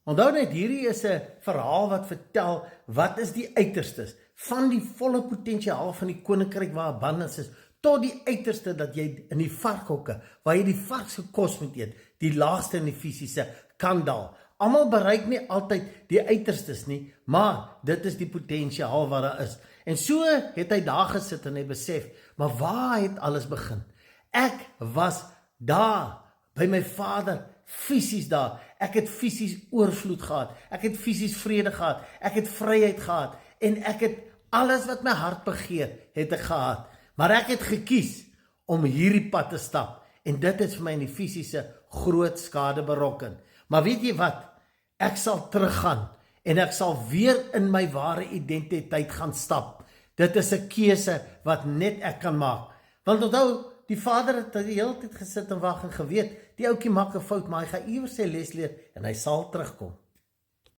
Onthou net, hierdie is 'n verhaal wat vertel wat is die uiterstes van die volle potensiaal van die koninkryk waar abundance is, tot die uiterste dat jy in die varkhokke, waar jy die varkse kos moet eet, die laagste in die fisiese kan daal. Almal bereik nie altyd die uiterstes nie, maar dit is die potensiaal wat daar is. En so het hy daar gesit en hy besef, maar waar het alles begin? Ek was daar, by my Vader, fisies daar. Ek het fisies oorvloed gehad, ek het fisies vrede gehad, ek het vryheid gehad, en ek het alles wat my hart begeer, het ek gehad. Maar ek het gekies om hierdie pad te stap, en dit het vir my in die fisiese groot skade berokken. Maar weet jy wat? Ek sal teruggaan, en ek sal weer in my ware identiteit gaan stap. Dit is 'n keuse wat net ek kan maak. Want onthou, die Vader het die hele tyd gesit en wag en geweet, die ouetjie maak 'n fout, maar hy gaan iewers sy les leer, en hy sal terugkom.